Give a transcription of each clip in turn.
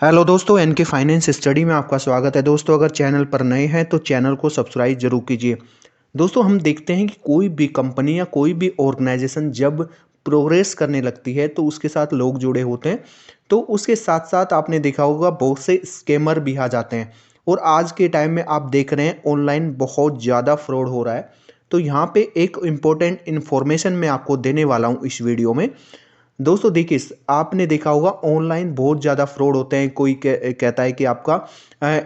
Hello दोस्तों, N K finance study में आपका स्वागत है। दोस्तों, अगर चैनल पर नए हैं तो चैनल को सब्सक्राइब जरूर कीजिए। दोस्तों, हम देखते हैं कि कोई भी कंपनी या कोई भी ऑर्गेनाइजेशन जब प्रोग्रेस करने लगती है तो उसके साथ लोग जुड़े होते हैं। तो उसके साथ साथ आपने देखा होगा बहुत से स्कैमर भी आ जाते हैं। और आज के टाइम में आप देख रहे हैं ऑनलाइन बहुत ज़्यादा फ्रॉड हो रहा है। तो यहाँ पे एक इम्पोर्टेंट इन्फॉर्मेशन मैं आपको देने वाला हूँ इस वीडियो में। दोस्तों देखिए, आपने देखा होगा ऑनलाइन बहुत ज़्यादा फ्रॉड होते हैं। कोई कहता है कि आपका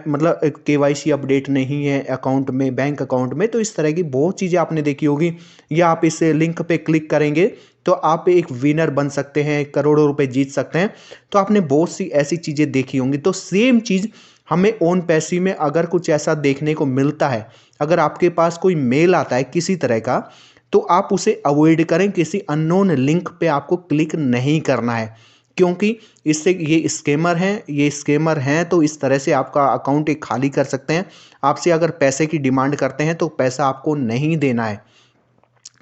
मतलब केवाईसी अपडेट नहीं है अकाउंट में, बैंक अकाउंट में। तो इस तरह की बहुत चीज़ें आपने देखी होगी। या आप इस लिंक पे क्लिक करेंगे तो आप एक विनर बन सकते हैं, करोड़ों रुपए जीत सकते हैं। तो आपने बहुत सी ऐसी चीज़ें देखी होंगी। तो सेम चीज़ हमें ओन पैसे में अगर कुछ ऐसा देखने को मिलता है, अगर आपके पास कोई मेल आता है किसी तरह का, तो आप उसे अवॉइड करें। किसी अननोन लिंक पे आपको क्लिक नहीं करना है, क्योंकि इससे ये स्कैमर हैं तो इस तरह से आपका अकाउंट एक खाली कर सकते हैं। आपसे अगर पैसे की डिमांड करते हैं तो पैसा आपको नहीं देना है,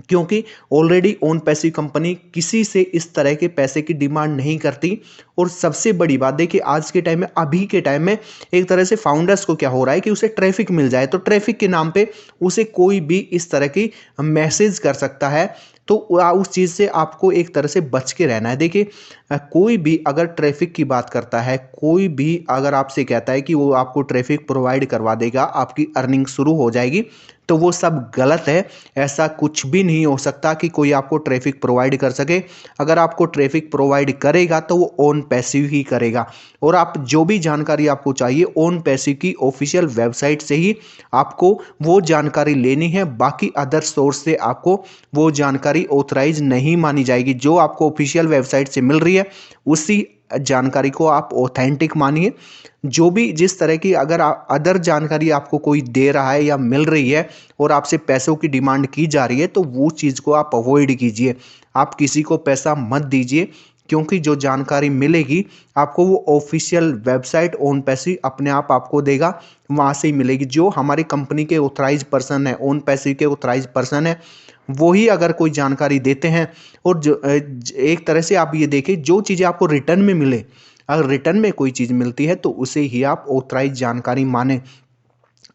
क्योंकि ऑलरेडी ओन पैसी कंपनी किसी से इस तरह के पैसे की डिमांड नहीं करती। और सबसे बड़ी बात देखिए, आज के टाइम में, अभी के टाइम में एक तरह से फाउंडर्स को क्या हो रहा है कि उसे ट्रैफिक मिल जाए, तो ट्रैफिक के नाम पे उसे कोई भी इस तरह की मैसेज कर सकता है। तो उस चीज़ से आपको एक तरह से बच के रहना है। देखिए, कोई भी अगर ट्रैफिक की बात करता है, कोई भी अगर आपसे कहता है कि वो आपको ट्रैफिक प्रोवाइड करवा देगा, आपकी अर्निंग शुरू हो जाएगी, तो वो सब गलत है। ऐसा कुछ भी नहीं हो सकता कि कोई आपको ट्रैफिक प्रोवाइड कर सके। अगर आपको ट्रैफिक प्रोवाइड करेगा तो वो ओन पैसिव ही करेगा। और आप जो भी जानकारी आपको चाहिए ओन पैसिव की ऑफिशियल वेबसाइट से ही आपको वो जानकारी लेनी है। बाकी अदर सोर्स से आपको वो जानकारी ऑथराइज नहीं मानी जाएगी। जो आपको ऑफिशियल वेबसाइट से मिल रही है उसी जानकारी को आप ऑथेंटिक मानिए। जो भी जिस तरह की अगर अदर जानकारी आपको कोई दे रहा है या मिल रही है और आपसे पैसों की डिमांड की जा रही है, तो वो चीज़ को आप अवॉइड कीजिए। आप किसी को पैसा मत दीजिए, क्योंकि जो जानकारी मिलेगी आपको वो ऑफिशियल वेबसाइट ओन पैसे अपने आप आपको देगा, वहाँ से ही मिलेगी। जो हमारी कंपनी के ऑथराइज पर्सन है, ओन पैसे के ऑथराइज पर्सन है, वो ही अगर कोई जानकारी देते हैं। और जो एक तरह से आप ये देखें, जो चीज़ें आपको रिटर्न में मिले, अगर रिटर्न में कोई चीज़ मिलती है तो उसे ही आप ऑथराइज जानकारी माने।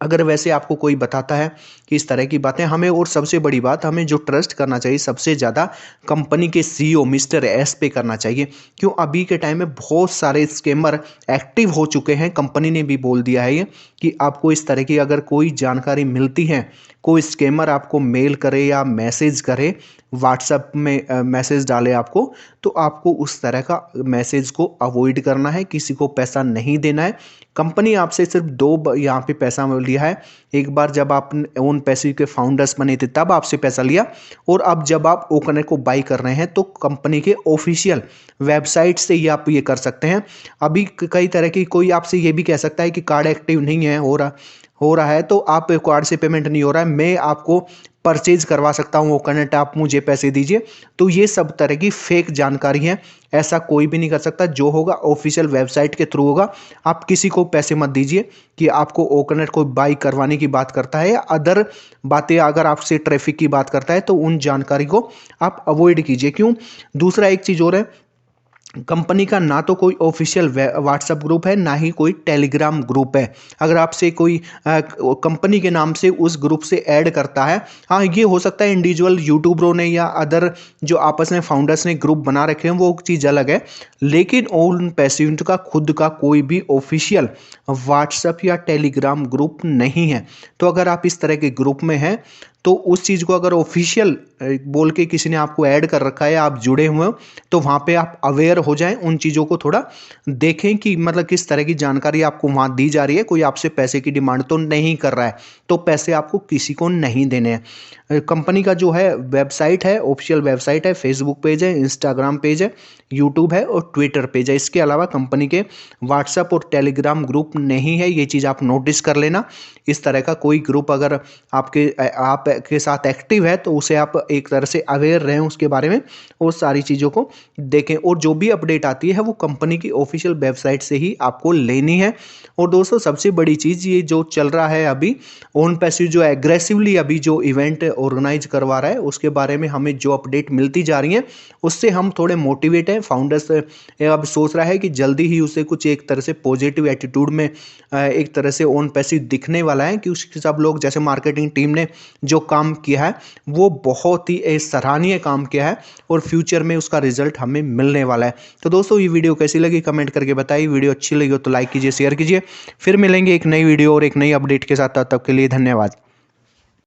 अगर वैसे आपको कोई बताता है कि इस तरह की बातें हमें, और सबसे बड़ी बात, हमें जो ट्रस्ट करना चाहिए सबसे ज़्यादा कंपनी के सीईओ मिस्टर एस पे करना चाहिए। क्यों, अभी के टाइम में बहुत सारे स्कैमर एक्टिव हो चुके हैं। कंपनी ने भी बोल दिया है ये कि आपको इस तरह की अगर कोई जानकारी मिलती है, कोई स्कैमर आपको मेल करे या मैसेज करे, व्हाट्सएप में मैसेज डाले आपको, तो आपको उस तरह का मैसेज को अवॉइड करना है। किसी को पैसा नहीं देना है। कंपनी आपसे सिर्फ यहाँ पे पैसा लिया है। एक बार जब आप ओन पैसे के फाउंडर्स बने थे तब आपसे पैसा लिया, और अब जब आप ओकनेट को बाई कर रहे हैं तो कंपनी के ऑफिशियल वेबसाइट से ही आप ये कर सकते हैं। अभी कई तरह की, कोई आपसे ये भी कह सकता है कि कार्ड एक्टिव नहीं है, हो रहा है तो आप कार्ड से पेमेंट नहीं हो रहा है, मैं आपको परचेज करवा सकता हूँ ओकनेट, आप मुझे पैसे दीजिए। तो ये सब तरह की फेक जानकारी है। ऐसा कोई भी नहीं कर सकता। जो होगा ऑफिशियल वेबसाइट के थ्रू होगा। आप किसी को पैसे मत दीजिए कि आपको ओकनेट को बाई करवाने की बात करता है या अदर बातें अगर आपसे ट्रैफिक की बात करता है, तो उन जानकारी को आप अवॉइड कीजिए। क्यों, दूसरा एक चीज़ और है, कंपनी का ना तो कोई ऑफिशियल व्हाट्सएप ग्रुप है, ना ही कोई टेलीग्राम ग्रुप है। अगर आपसे कोई कंपनी के नाम से उस ग्रुप से ऐड करता है, हाँ ये हो सकता है इंडिविजुअल यूट्यूबरों ने या अदर जो आपस में फाउंडर्स ने ग्रुप बना रखे हैं, वो चीज़ अलग है। लेकिन ओन पैसिव का खुद का कोई भी ऑफिशियल व्हाट्सएप या टेलीग्राम ग्रुप नहीं है। तो अगर आप इस तरह के ग्रुप में हैं तो उस चीज़ को अगर ऑफिशियल बोल के किसी ने आपको ऐड कर रखा है, आप जुड़े हुए हो, तो वहाँ पे आप अवेयर हो जाएं। उन चीज़ों को थोड़ा देखें कि मतलब किस तरह की जानकारी आपको वहाँ दी जा रही है। कोई आपसे पैसे की डिमांड तो नहीं कर रहा है, तो पैसे आपको किसी को नहीं देने हैं। कंपनी का जो है वेबसाइट है, ऑफिशियल वेबसाइट है, फेसबुक पेज है, इंस्टाग्राम पेज है, यूट्यूब है और ट्विटर पेज है। इसके अलावा कंपनी के व्हाट्सएप और टेलीग्राम ग्रुप नहीं है। ये चीज़ आप नोटिस कर लेना। इस तरह का कोई ग्रुप अगर आप आपके साथ एक्टिव है तो उसे आप एक तरह से अवेयर रहें उसके बारे में और सारी चीज़ों को देखें। और जो भी अपडेट आती है वो कंपनी की ऑफिशियल वेबसाइट से ही आपको लेनी है। और दोस्तों सबसे बड़ी चीज़ ये जो चल रहा है अभी ओन पैसिव जो एग्रेसिवली अभी जो इवेंट ऑर्गेनाइज करवा रहा है उसके बारे में हमें जो अपडेट मिलती जा रही है उससे हम थोड़े मोटिवेट हैं। फाउंडर्स अब सोच रहा है कि जल्दी ही उसे कुछ एक तरह से पॉजिटिव एटीट्यूड में एक तरह से ओन पैसिव दिखने वाला है कि उसके सब लोग जैसे मार्केटिंग टीम ने जो काम किया है वो बहुत ही सराहनीय काम किया है और फ्यूचर में उसका रिजल्ट हमें मिलने वाला है। तो दोस्तों ये वीडियो कैसी लगी कमेंट करके बताइए। वीडियो अच्छी लगी हो तो लाइक कीजिए, शेयर कीजिए। फिर मिलेंगे एक नई वीडियो और एक नई अपडेट के साथ, तब तक के लिए धन्यवाद।